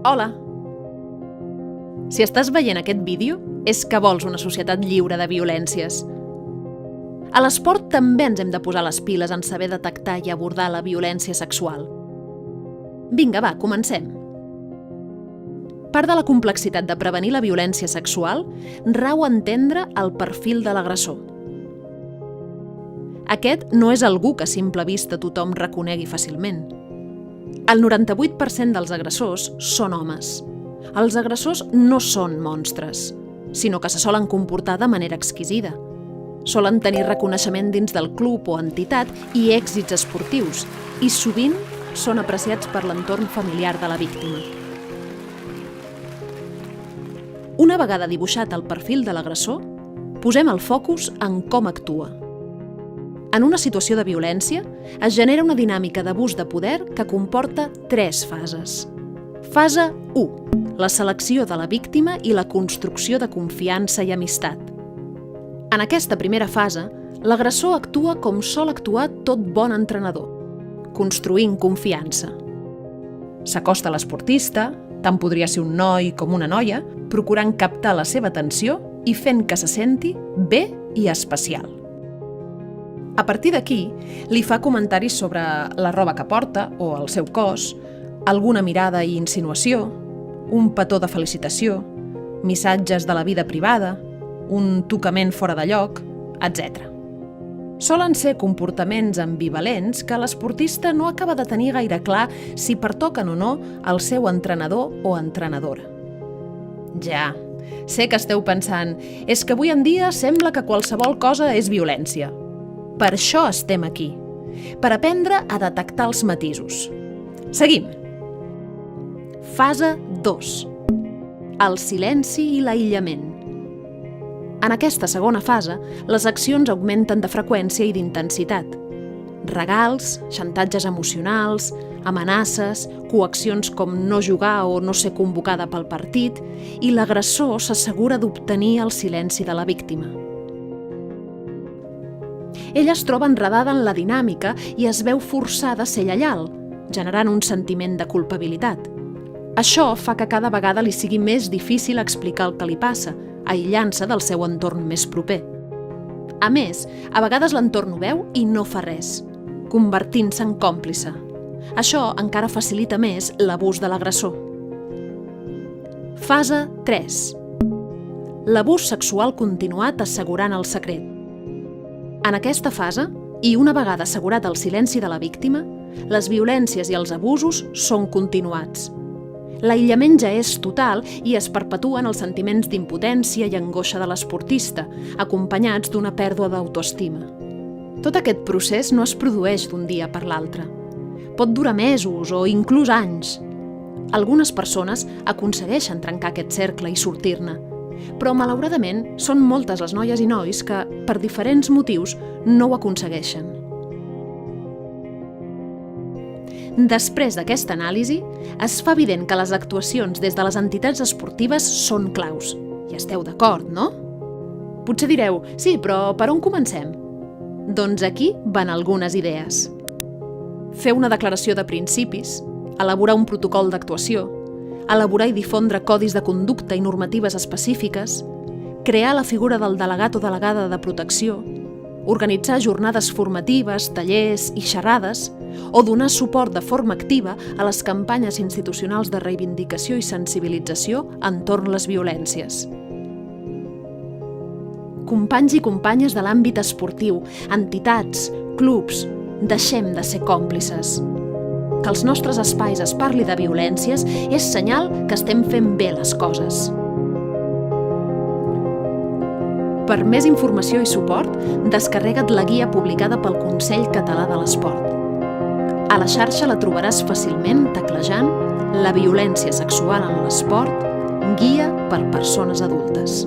Hola! Si estàs veient aquest vídeo, és que vols una societat lliure de violències. A l'esport també ens hem de posar les piles en saber detectar i abordar la violència sexual. Vinga, va, comencem. Part de la complexitat de prevenir la violència sexual rau a entendre el perfil de l'agressor. Aquest no és algú que a simple vista tothom reconegui fàcilment. El 98% dels agressors són homes. Els agressors no són monstres, sinó que se solen comportar de manera exquisida. Solen tenir reconeixement dins del club o entitat i èxits esportius, i sovint són apreciats per l'entorn familiar de la víctima. Una vegada dibuixat el perfil de l'agressor, posem el focus en com actua. En una situació de violència, es genera una dinàmica d'abús de poder que comporta 3 fases. Fase 1. La selecció de la víctima i la construcció de confiança i amistat. En aquesta primera fase, l'agressor actua com sol actuar tot bon entrenador, construint confiança. S'acosta a l'esportista, tant podria ser un noi com una noia, procurant captar la seva atenció i fent que se senti bé i especial. A partir d'aquí, li fa comentaris sobre la roba que porta o el seu cos, alguna mirada i insinuació, un petó de felicitació, missatges de la vida privada, un tocament fora de lloc, etc. Solen ser comportaments ambivalents que l'esportista no acaba de tenir gaire clar si pertoquen o no al seu entrenador o entrenadora. Ja, sé que esteu pensant, és que avui en dia sembla que qualsevol cosa és violència. Per això estem aquí, per aprendre a detectar els matisos. Seguim. Fase 2. El silenci i l'aïllament. En aquesta segona fase, les accions augmenten de freqüència i d'intensitat. Regals, xantatges emocionals, amenaces, coaccions com no jugar o no ser convocada pel partit, i l'agressor s'assegura d'obtenir el silenci de la víctima. Ella es troba enredada en la dinàmica i es veu forçada a ser lleial, generant un sentiment de culpabilitat. Això fa que cada vegada li sigui més difícil explicar el que li passa, aïllant-se del seu entorn més proper. A més, a vegades l'entorn ho veu i no fa res, convertint-se en còmplice. Això encara facilita més l'abús de l'agressor. Fase 3. L'abús sexual continuat assegurant el secret. En aquesta fase, i una vegada assegurat el silenci de la víctima, les violències i els abusos són continuats. L'aïllament ja és total i es perpetuen els sentiments d'impotència i angoixa de l'esportista, acompanyats d'una pèrdua d'autoestima. Tot aquest procés no es produeix d'un dia per l'altre. Pot durar mesos o inclús anys. Algunes persones aconsegueixen trencar aquest cercle i sortir-ne, però malauradament són moltes les noies i nois que, per diferents motius, no ho aconsegueixen. Després d'aquesta anàlisi, es fa evident que les actuacions des de les entitats esportives són claus. I esteu d'acord, no? Potser direu, sí, però per on comencem? Doncs aquí van algunes idees. Fer una declaració de principis, elaborar un protocol d'actuació, elaborar i difondre codis de conducta i normatives específiques, crear la figura del delegat o delegada de protecció, organitzar jornades formatives, tallers i xerrades, o donar suport de forma activa a les campanyes institucionals de reivindicació i sensibilització entorn les violències. Companys i companyes de l'àmbit esportiu, entitats, clubs, deixem de ser còmplices. Que els nostres espais es parli de violències és senyal que estem fent bé les coses. Per més informació i suport, descarrega't la guia publicada pel Consell Català de l'Esport. A la xarxa la trobaràs fàcilment teclejant La violència sexual en l'esport, guia per persones adultes.